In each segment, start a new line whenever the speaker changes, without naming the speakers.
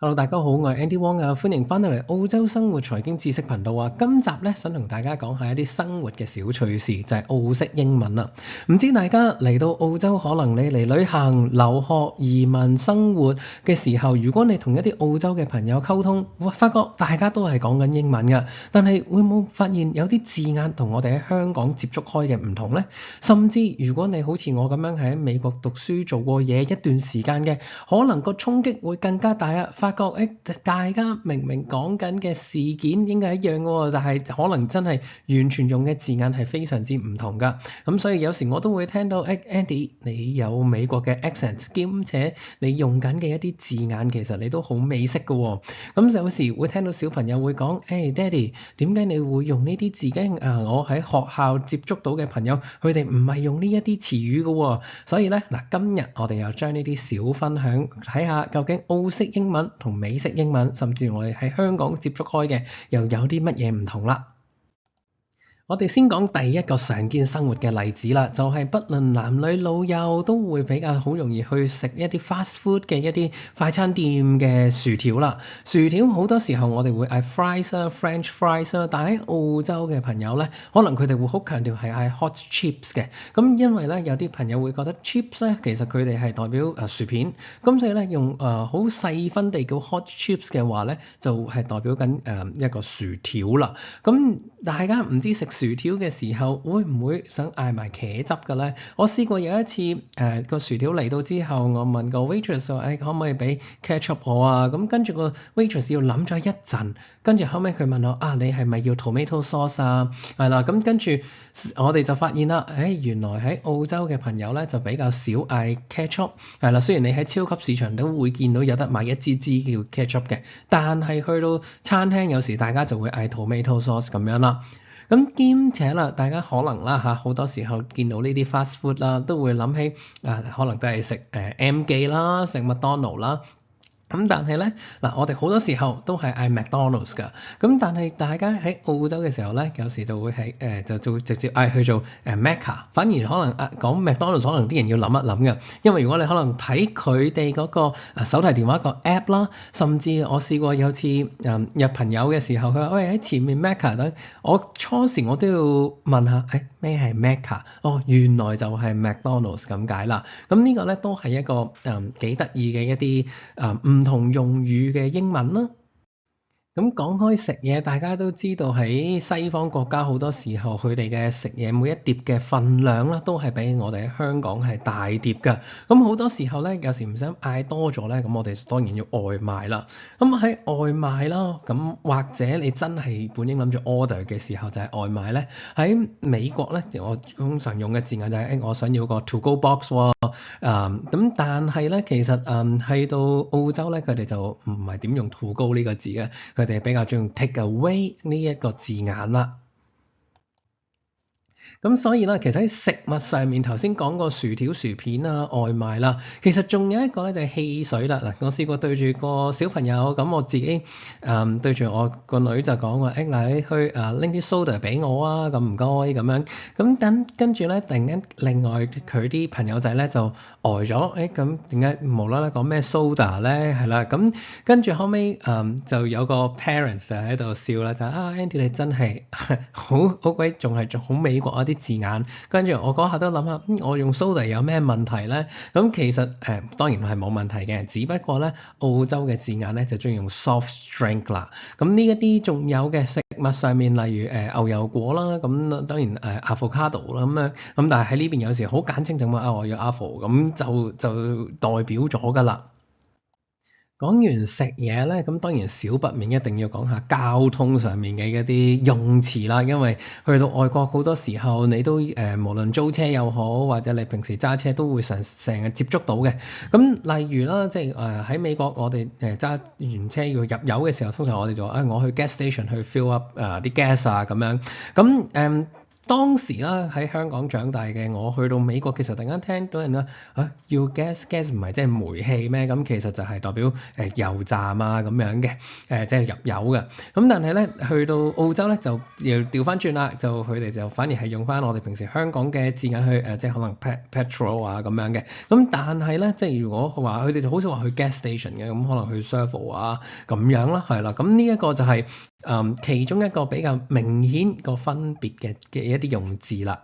Hello，大家好，我係 Andy Wong 啊，歡迎翻到嚟澳洲生活財經知識頻道啊。今集咧想同大家講下一啲生活嘅小趣事，就係澳式英文啦。唔知大家嚟到澳洲，可能你嚟旅行、留學、移民、生活嘅時候，如果你同一啲澳洲嘅朋友溝通，會發覺大家都係講緊英文㗎，但係會冇發現有啲字眼同我哋喺香港接觸開嘅唔同呢？甚至如果你好似我咁樣喺美國讀書做過嘢一段時間嘅，可能個衝擊會更加大啊！發覺大家明明講緊嘅事件應該一樣嘅喎，但係可能真係完全用嘅字眼係非常之唔同㗎。咁所以有時我都會聽到Andy 你有美國嘅 accent，兼且你用緊嘅一啲字眼其實你都好美式嘅喎。咁有時會聽到小朋友會講，Daddy 點解你會用呢啲字嘅？我喺學校接觸到嘅朋友，佢哋唔係用呢一啲詞語嘅喎。所以咧嗱，今日我哋又將呢啲小分享睇下，究竟澳式英文同美式英文，甚至我哋喺香港接觸開嘅，又有啲乜嘢唔同啦。我哋先講第一個常見生活嘅例子啦，就係不論男女老幼都會比較好容易去食一啲 fast food 嘅一啲快餐店嘅薯條啦。薯條好多時候我哋會嗌 fries 啦、French fries 啦，但喺澳洲嘅朋友咧，可能佢哋會好強調係嗌 hot chips 嘅。咁因為咧有啲朋友會覺得 chips 咧其實佢哋係代表薯片，咁所以咧用好細分地叫 hot chips 嘅話咧，就係代表緊一個薯條啦。咁大家唔知食薯條嘅時候會唔會想嗌埋茄汁嘅咧？我試過有一次個薯條嚟到之後，我問個 waitress 話可唔可以俾 ketchup 我啊？咁跟住個 waitress 要諗咗一陣，跟住後尾佢問我你係咪要 tomato sauce 啊？係啦，咁跟住我哋就發現啦，原來喺澳洲嘅朋友咧就比較少嗌 ketchup 係啦。雖然你喺超級市場都會見到有得買一支支叫 ketchup 嘅，但係去到餐廳有時大家就會嗌 tomato sauce 咁樣啦。咁兼且啦，大家可能啦好多時候見到呢啲 fast food 啦，都會諗起可能都係食M 記啦，食麥當勞啦。咁但係咧嗱，我哋好多時候都係嗌 McDonald's 㗎。咁但係大家喺澳洲嘅時候咧，有時就會係就會直接嗌去做Macca。反而可能講 McDonald's 可能啲人要諗一諗嘅，因為如果你可能睇佢哋嗰個手提電話個 app 啦，甚至我試過有次約朋友嘅時候，佢話喂，喺前面 Macca 等，我初時我都要問下咩係 Macca？原來就係 McDonald's 咁解啦。咁呢個咧都係一個幾得意嘅一啲唔同用語嘅英文啦。咁講開食嘢，大家都知道喺西方國家好多時候佢哋嘅食嘢每一碟嘅份量啦，都係比我哋喺香港係大碟㗎。咁好多時候咧，有時唔想嗌多咗咧，咁我哋當然要外賣啦。咁喺外賣啦，咁或者你真係本應諗住 order 嘅時候就係外賣咧。喺美國咧，我通常用嘅字眼就係我想要個 to go box 喎。咁但係咧，其實去到澳洲咧，佢哋就唔係點用 to go 呢個字嘅。佢哋比較中意 take away 呢一個字眼啦。咁所以咧，其實喺食物上面，頭先講過薯條、薯片啊、外賣啦，其實仲有一個咧就係汽水啦。嗱，我試過對住個小朋友，咁我自己對住我個女就講話，嗱，你去拎啲 soda 俾我啊，咁唔該咁樣。咁跟住咧，突然間另外佢啲朋友仔咧就呆咗，咁點解無啦啦講咩 soda 咧？係啦，咁跟住後尾就有個 parents 就喺度笑啦，就Andy 你真係好鬼仲好美國一啲字眼，跟住我嗰下都諗下，我用 soda 有咩問題咧？咁其實當然係冇問題嘅，只不過咧澳洲嘅字眼咧就中意用 soft drink 啦。咁呢一啲仲有嘅食物上面，例如牛油果啦，咁當然avocado 啦咁樣，咁但係喺呢邊有時好簡稱就話我要 avo，咁就代表咗㗎啦。講完食嘢咧，咁當然少不免一定要講下交通上面嘅一啲用詞啦，因為去到外國好多時候你都無論租車又好，或者你平時揸車都會成日接觸到嘅。咁例如啦，即係喺美國我哋揸完車要入油嘅時候，通常我哋就話我去 gas station 去 fill up 啲 gas 啊咁樣。咁當時啦喺香港長大嘅我，去到美國嘅時候，突然間聽到人話要 gas 唔係即係煤氣咩？咁其實就係代表油站啊咁樣嘅，即係入油嘅。咁但係咧去到澳洲咧就要調翻轉啦，就佢哋就反而係用翻我哋平時香港嘅字眼去即係可能 petrol 啊咁樣嘅。咁但係咧即係如果話佢哋就好少話去 gas station 嘅，咁可能去 servo 啊咁樣啦，係啦。咁呢一個就係其中一個比較明顯個分別嘅一啲用字啦。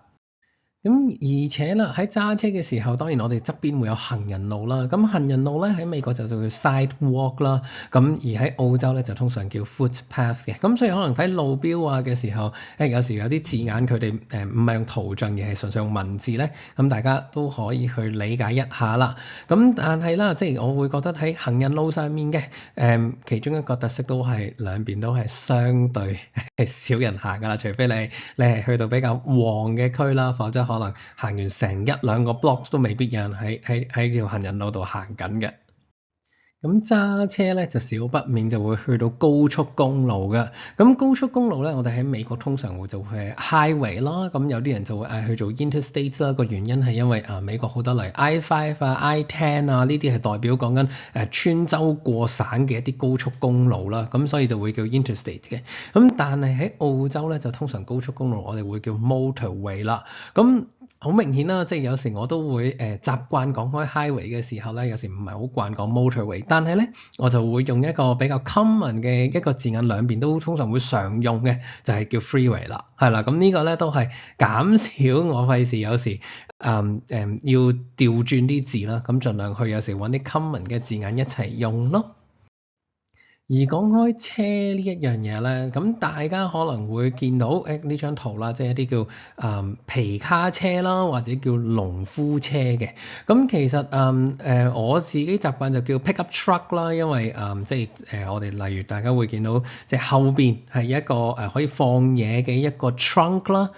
咁而且啦，喺揸車嘅時候，當然我哋側邊會有行人路啦。咁行人路咧喺美國就叫 sidewalk 啦。咁而喺澳洲咧就通常叫 footpath 嘅。咁所以可能睇路標啊嘅時候，有時有啲字眼佢哋唔係用圖像而係純粹用文字咧，咁大家都可以去理解一下啦。咁但係啦，即係我會覺得喺行人路上面嘅其中一個特色都係兩邊都係相對係少人行㗎啦，除非你係去到比較旺嘅區啦，否則可能行完成一兩個 block 都未必有人喺條行人路度行緊嘅。咁揸車咧就少不免就會去到高速公路嘅。咁高速公路咧，我哋喺美國通常會就係 highway 啦。咁有啲人就會去做 interstate 啦。個原因係因為美國好多例如 I5 啊、I10 啊呢啲係代表講緊穿州過省嘅一啲高速公路啦。咁所以就會叫 interstate 嘅。咁但係喺澳洲咧就通常高速公路我哋會叫 motorway 啦。咁好明顯啦，即係有時我都會習慣講開 highway 嘅時候咧，有時唔係好慣講 motorway，但係咧我就會用一個比較 common 嘅一個字眼，兩邊都通常會常用嘅，就係叫 freeway 啦，係啦，咁呢個咧都係減少我費事有時要調轉啲字啦，咁盡量去有時揾啲 common 嘅字眼一齊用咯。而講開車呢一樣嘢咧，咁大家可能會見到呢張圖啦，即係一啲叫皮卡車啦，或者叫農夫車嘅。咁其實我自己習慣就叫 pickup truck 啦，因為即係我哋例如大家會見到即係後邊係一個可以放嘢嘅一個 trunk 啦。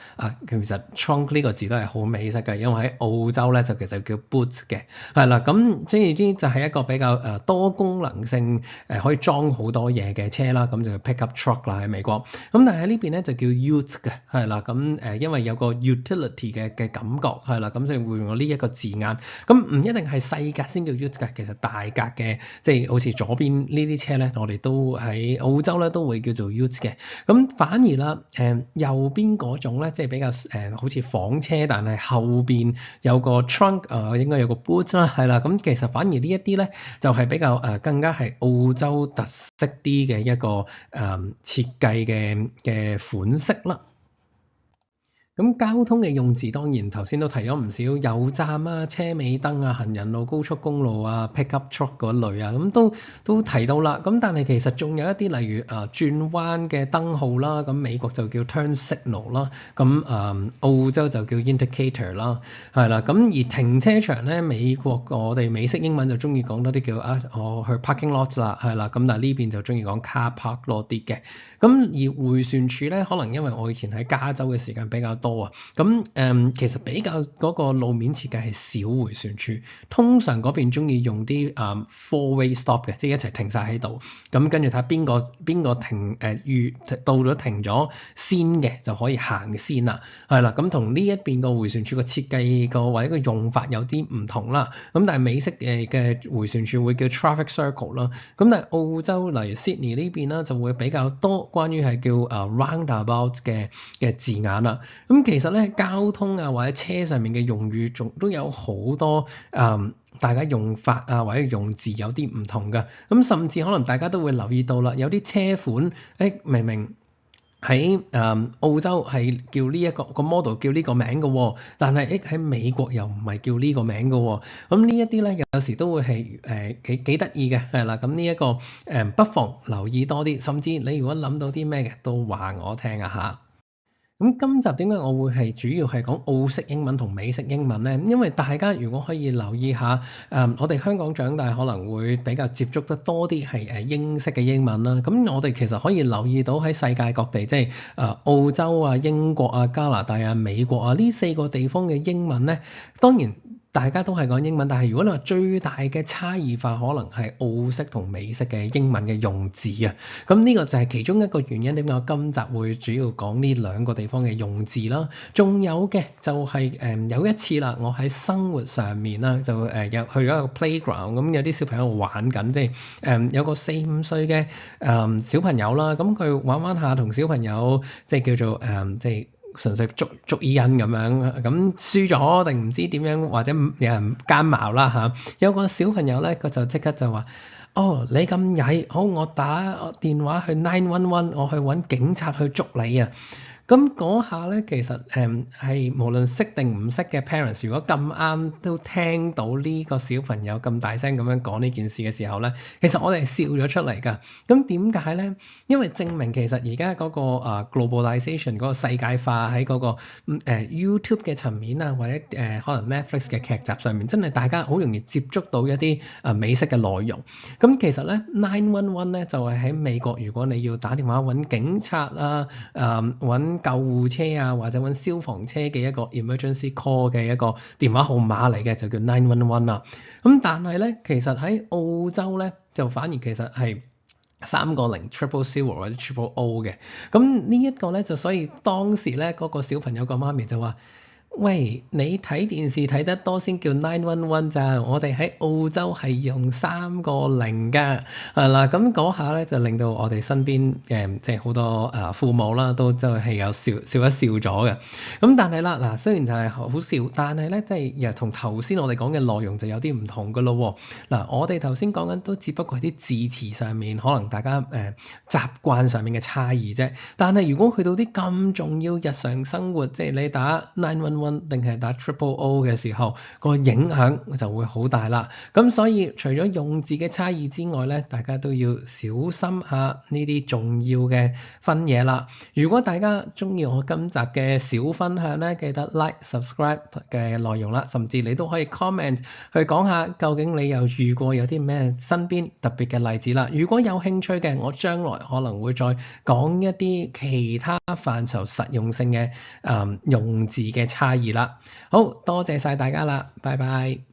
其實 trunk 呢個字都係好美式嘅，因為喺澳洲咧就其實叫 boot 嘅，係啦。咁即係之就係一個比較多功能性可以裝好多嘢嘅車啦，咁就叫 pickup truck 啦喺美國。咁但係喺呢邊咧就叫 ute 嘅，係啦。咁因為有個 utility 嘅感覺，係啦，咁所以會用呢一個字眼。咁唔一定係細格先叫 ute 嘅，其實大格嘅即係好似左邊呢啲車咧，我哋都喺澳洲咧都會叫做 ute 嘅。咁反而啦右邊嗰種咧，即係比較好似房車，但係後邊有個 trunk 應該有個 boot 啦，係啦。咁其實反而呢一啲咧就係比較更加係澳洲特色啲嘅一個設計嘅款式啦。咁交通嘅用字當然頭先都提咗唔少，油站啊、車尾燈啊、行人路、高速公路啊、pickup truck 嗰類啊，咁都提到啦。咁但係其實仲有一啲例如轉彎嘅燈號啦，咁美國就叫 turn signal 啦，咁澳洲就叫 indicator 啦，係啦。咁而停車場咧，美國我哋美式英文就中意講多啲叫我去 parking lot 啦，係啦。咁但係呢邊就中意講 car park 多啲嘅。咁而迴旋處咧，可能因為我以前喺加州嘅時間比較多啊，咁其實比較嗰個路面設計係小迴旋處，通常嗰邊中意用啲four-way stop 嘅，即係一齊停晒喺度，咁跟住睇下邊個停到咗停咗先嘅就可以行先啦，係啦，咁同呢一邊個迴旋處個設計個或者個用法有啲唔同啦，咁但係美式嘅迴旋處會叫 traffic circle 啦，咁但係澳洲例如 Sydney 呢邊啦就會比較多關於係叫roundabout 嘅字眼啦。咁其實咧交通啊或者車上面嘅用語仲都有好多大家用法啊或者用字有啲唔同嘅。咁甚至可能大家都會留意到啦，有啲車款明明喺澳洲係叫呢一個 model 叫呢個名嘅喎，但係喺美國又唔係叫呢個名嘅喎。咁呢一啲咧有時都會係幾得意嘅，係啦。咁呢一個不妨留意多啲，甚至你如果諗到啲咩嘅都話我聽啊嚇。咁今集點解我會係主要係講澳式英文同美式英文呢？因為大家如果可以留意下，我哋香港長大可能會比較接觸得多啲係英式嘅英文啦。咁我哋其實可以留意到喺世界各地，即係澳洲啊、英國啊、加拿大啊、美國啊呢4個地方嘅英文呢，當然大家都係講英文，但係如果你話最大嘅差異化，可能係澳式同美式嘅英文嘅用字啊。咁呢個就係其中一個原因，點解我今集會主要講呢兩個地方嘅用字啦。仲有嘅就係有一次啦，我喺生活上面啦，就有去咗一個 playground，咁有啲小朋友玩緊，即係有個4-5歲嘅小朋友啦，咁佢玩下同小朋友即係叫做即係純粹捉伊人咁樣，咁輸咗定唔知點樣，或者有人奸茅啦嚇。有個小朋友咧，佢就即刻就話：哦，你咁曳，好，我打電話去911，我去揾警察去捉你啊！咁嗰下咧，其實係無論識定唔識嘅 parents，如果咁啱都聽到呢個小朋友咁大聲咁樣講呢件事嘅時候咧，其實我哋係笑咗出嚟㗎。咁點解咧？因為證明其實而家嗰個globalization 嗰個世界化喺嗰個YouTube 嘅層面啊，或者可能 Netflix 嘅劇集上面，真係大家好容易接觸到一啲美式嘅內容。咁其實咧911咧就係喺美國，如果你要打電話揾警察啊，揾救護車啊，或者揾消防車嘅一個 emergency call 嘅一個電話號碼嚟嘅，就叫911啦。咁但係咧，其實喺澳洲咧，就反而其實係3個0 000 或者 000 嘅。咁呢一個咧，就所以當時咧嗰個小朋友個媽咪就話：喂，你睇電視睇得多先叫911咋？我哋喺澳洲係用3個0㗎，係啦。咁嗰下咧就令到我哋身邊即係好多父母啦，都真係有笑一笑咗嘅。咁但係啦，嗱，雖然就係好笑，但係咧即係又同頭先我哋講嘅內容就有啲唔同㗎咯。嗱，我哋頭先講緊都只不過係啲字詞上面，可能大家習慣上面嘅差異啫。但係如果去到啲咁重要日常生活，即係你打911定係打 000嘅時候，個影響就會好大啦。咁所以除咗用字嘅差異之外咧，大家都要小心下呢啲重要嘅分野啦。如果大家中意我今集嘅小分享咧，記得 like、subscribe 嘅內容啦，甚至你都可以 comment 去講下究竟你又遇過有啲咩身邊特別嘅例子啦。如果有興趣嘅，我將來可能會再講一啲其他範疇實用性嘅用字嘅差異啦。好，多謝晒大家啦，拜拜。